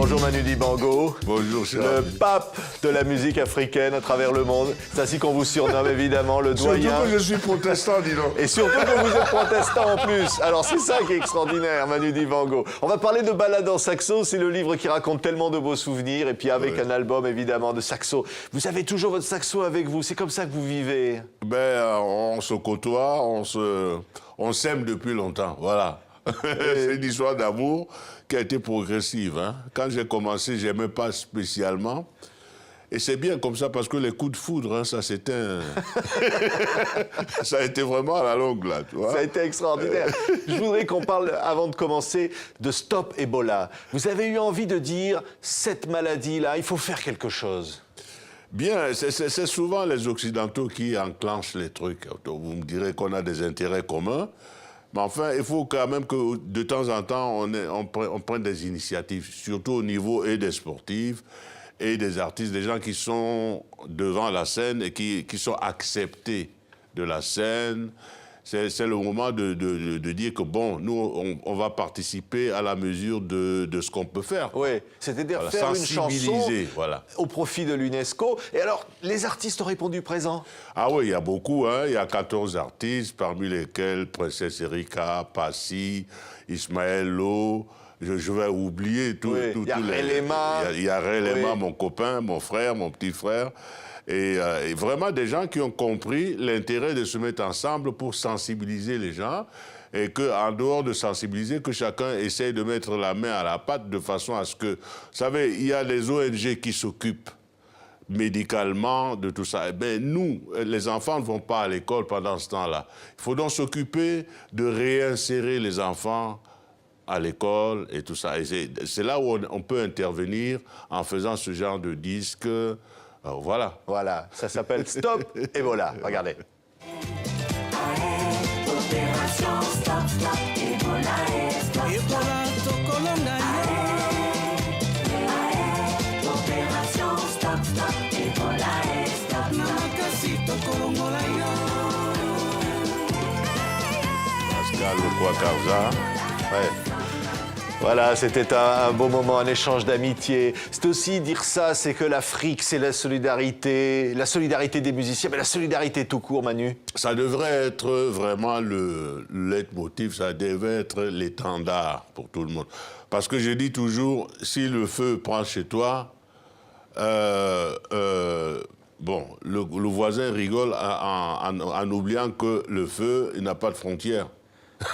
Bonjour Manu Dibango. Bonjour, cher Le ami. pape de la musique africaine à travers le monde. C'est ainsi qu'on vous surnomme évidemment, le doyen. Surtout que je suis protestant, dis donc. Et surtout que vous êtes protestant en plus. Alors c'est ça qui est extraordinaire, Manu Dibango. On va parler de Balade en saxo, c'est le livre qui raconte tellement de beaux souvenirs. Et puis avec un album évidemment de saxo. Vous avez toujours votre saxo avec vous, c'est comme ça que vous vivez. On se côtoie, on s'aime depuis longtemps, voilà. C'est une histoire d'amour qui a été progressive. Hein. Quand j'ai commencé, je n'aimais pas spécialement. Et c'est bien comme ça parce que les coups de foudre, hein, ça s'éteint. Ça a été vraiment à la longue, là, tu vois. Ça a été extraordinaire. Je voudrais qu'on parle, avant de commencer, de Stop Ebola. Vous avez eu envie de dire, cette maladie-là, il faut faire quelque chose. Bien, c'est souvent les Occidentaux qui enclenchent les trucs. Vous me direz qu'on a des intérêts communs. Mais enfin, il faut quand même que de temps en temps, on prenne des initiatives, surtout au niveau et des sportifs et des artistes, des gens qui sont devant la scène et qui sont acceptés de la scène. C'est le moment de dire que, bon, nous, on va participer à la mesure de ce qu'on peut faire. Oui, c'est-à-dire voilà, faire une chanson voilà. au profit de l'UNESCO. Et alors, les artistes ont répondu présent? Ah oui, il y a beaucoup. Hein. Il y a 14 artistes, parmi lesquels Princesse Erika, Passy, Ismaël Lo. Je vais oublier tout. Oui. Il y a Relema. Il y a Relema, oui. mon copain, mon frère, mon petit frère. Et vraiment des gens qui ont compris l'intérêt de se mettre ensemble pour sensibiliser les gens et qu'en dehors de sensibiliser, que chacun essaye de mettre la main à la pâte de façon à ce que... Vous savez, il y a les ONG qui s'occupent médicalement de tout ça. Eh bien, nous, les enfants ne vont pas à l'école pendant ce temps-là. Il faut donc s'occuper de réinsérer les enfants à l'école et tout ça. Et c'est là où on peut intervenir en faisant ce genre de disque. Voilà. Voilà, ça s'appelle Stop Ebola. Regardez. Opération Stop Stop Ebola Stop Ebola tokolonga yo. Opération Stop Stop Ebola Stop Namakasi tokolongola yo. Pascal Lokwa-Karza. Ouais. Voilà, c'était un beau moment, un échange d'amitié. C'est aussi dire ça, c'est que l'Afrique, c'est la solidarité des musiciens, mais la solidarité tout court, Manu. Ça devrait être vraiment le leitmotiv, ça devrait être l'étendard pour tout le monde. Parce que je dis toujours, si le feu prend chez toi, bon, le voisin rigole en oubliant que le feu, il n'a pas de frontières.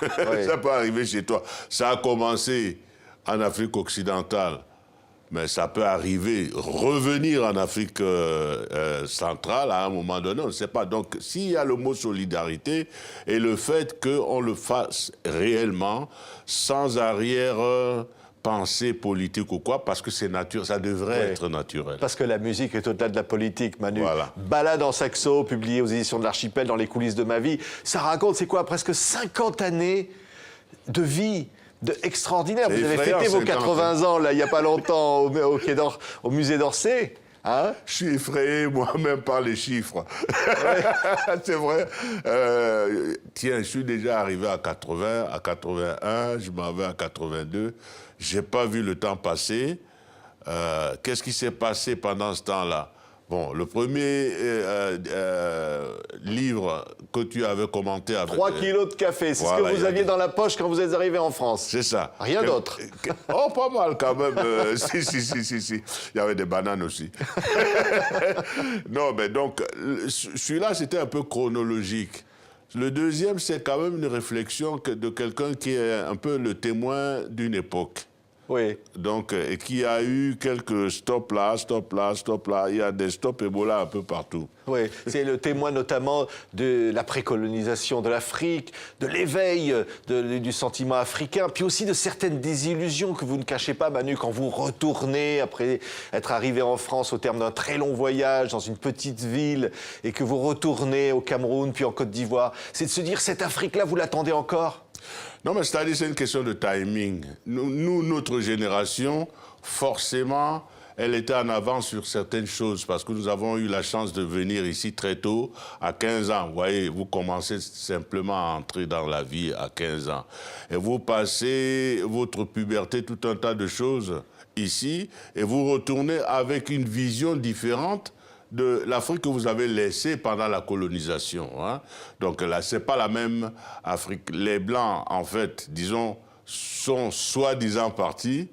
Oui. Ça peut arriver chez toi. Ça a commencé en Afrique occidentale, mais ça peut arriver, revenir en Afrique centrale à un moment donné, on ne sait pas. Donc, s'il y a le mot solidarité et le fait qu'on le fasse réellement, sans arrière-pensée politique ou quoi, parce que c'est naturel, ça devrait être naturel. Parce que la musique est au-delà de la politique, Manu. Voilà. Balade en saxo, publié aux éditions de l'Archipel, dans les coulisses de ma vie. Ça raconte, c'est quoi, presque 50 années de vie extraordinaire. Vous avez fêté vos 80 ans, là, il n'y a pas longtemps, au musée d'Orsay. Hein? Je suis effrayé moi-même par les chiffres. Ouais. C'est vrai. Tiens, je suis déjà arrivé à 80, à 81, je m'en vais à 82. Je n'ai pas vu le temps passer. Qu'est-ce qui s'est passé pendant ce temps-là? Bon, le premier livre que tu avais commenté avec... 3 kilos de café, c'est Voilà, ce que vous aviez dans la poche quand vous êtes arrivé en France. C'est ça. Rien d'autre. Oh, pas mal quand même. Si. Il y avait des bananes aussi. Non, mais donc, celui-là, c'était un peu chronologique. Le deuxième, c'est quand même une réflexion de quelqu'un qui est un peu le témoin d'une époque. Oui. Donc, et qui a eu quelques stops là. Il y a des stops Ebola un peu partout. Oui, c'est le témoin notamment de la précolonisation de l'Afrique, de l'éveil du sentiment africain, puis aussi de certaines désillusions que vous ne cachez pas, Manu, quand vous retournez après être arrivé en France au terme d'un très long voyage dans une petite ville et que vous retournez au Cameroun puis en Côte d'Ivoire. C'est de se dire, cette Afrique-là, vous l'attendez encore ? Non, mais c'est-à-dire c'est une question de timing. Nous, notre génération, forcément, elle était en avance sur certaines choses parce que nous avons eu la chance de venir ici très tôt, à 15 ans. Vous voyez, vous commencez simplement à entrer dans la vie à 15 ans. Et vous passez votre puberté, tout un tas de choses ici, et vous retournez avec une vision différente de l'Afrique que vous avez laissée pendant la colonisation. Hein. Donc là, ce n'est pas la même Afrique. Les Blancs, en fait, disons, sont soi-disant partis.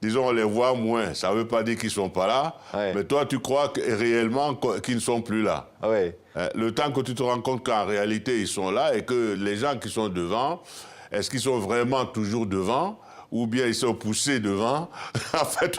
Disons, on les voit moins. Ça ne veut pas dire qu'ils ne sont pas là. Ouais. Mais toi, tu crois réellement qu'ils ne sont plus là. Ouais. Le temps que tu te rends compte qu'en réalité, ils sont là et que les gens qui sont devant, est-ce qu'ils sont vraiment toujours devant ou bien ils sont poussés devant. En fait,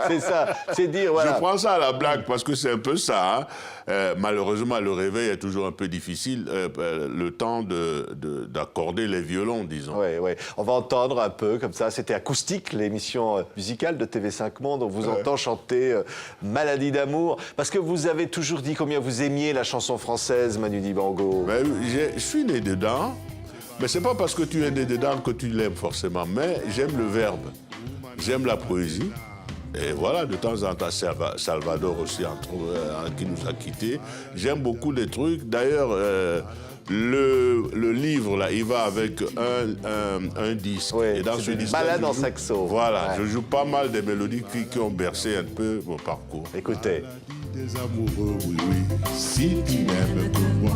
c'est ça, c'est dire, voilà. Je prends ça à la blague parce que c'est un peu ça. Hein. Malheureusement, le réveil est toujours un peu difficile, le temps d'accorder les violons, disons. Oui, oui. On va entendre un peu comme ça. C'était Acoustique, l'émission musicale de TV5 Monde. On vous entend chanter Maladie d'amour. Parce que vous avez toujours dit combien vous aimiez la chanson française, Manu Dibango. Ben, je suis né dedans. Mais ce n'est pas parce que tu es né dedans que tu l'aimes forcément, mais j'aime le verbe, j'aime la poésie. Et voilà, de temps en temps, Salvador aussi, qui nous a quittés. J'aime beaucoup les trucs. D'ailleurs, le livre, là, il va avec un disque. Oui, et dans ce disque, balade en saxo. Voilà, je joue pas mal des mélodies qui ont bercé un peu mon parcours. Écoutez. Des amoureux, oui, oui, si tu m'aimes comme moi.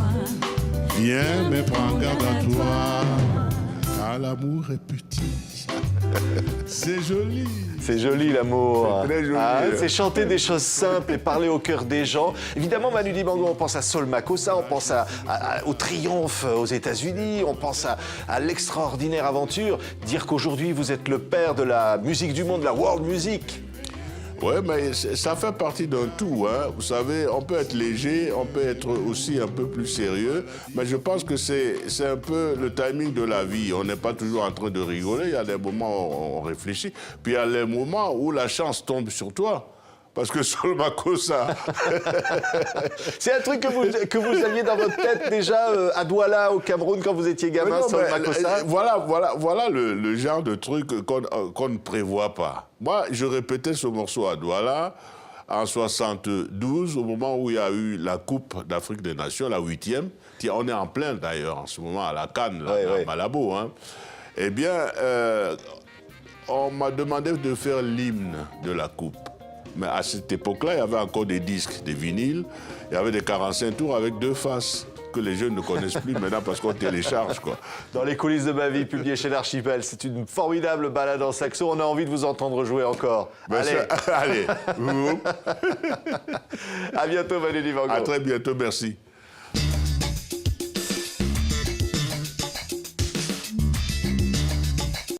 Viens, mais prends garde à toi, car l'amour est petit. C'est joli. C'est joli l'amour. C'est très joli. C'est chanter des choses simples et parler au cœur des gens. Évidemment, Manu Dibango, on pense à Saul Makossa, on pense au triomphe aux États-Unis, on pense à l'extraordinaire aventure. Dire qu'aujourd'hui, vous êtes le père de la musique du monde, de la world music. Oui, mais ça fait partie d'un tout. Hein. Vous savez, on peut être léger, on peut être aussi un peu plus sérieux, mais je pense que c'est un peu le timing de la vie. On n'est pas toujours en train de rigoler, il y a des moments où on réfléchit, puis il y a les moments où la chance tombe sur toi. Parce que Saul Makossa... C'est un truc que vous aviez dans votre tête déjà à Douala, au Cameroun, quand vous étiez gamin, Saul Makossa. Voilà le genre de truc qu'on ne prévoit pas. Moi, je répétais ce morceau à Douala en 72, au moment où il y a eu la Coupe d'Afrique des Nations, la 8e. On est en plein d'ailleurs en ce moment à la Cannes, à Malabo. Hein. Eh bien, on m'a demandé de faire l'hymne de la Coupe. Mais à cette époque-là, il y avait encore des disques, des vinyles. Il y avait des 45 tours avec 2 faces que les jeunes ne connaissent plus maintenant parce qu'on télécharge, quoi. Dans les coulisses de ma vie, publié chez l'Archipel, c'est une formidable balade en saxo. On a envie de vous entendre jouer encore. Ben allez. À bientôt, Manu Dibango. À très bientôt, merci.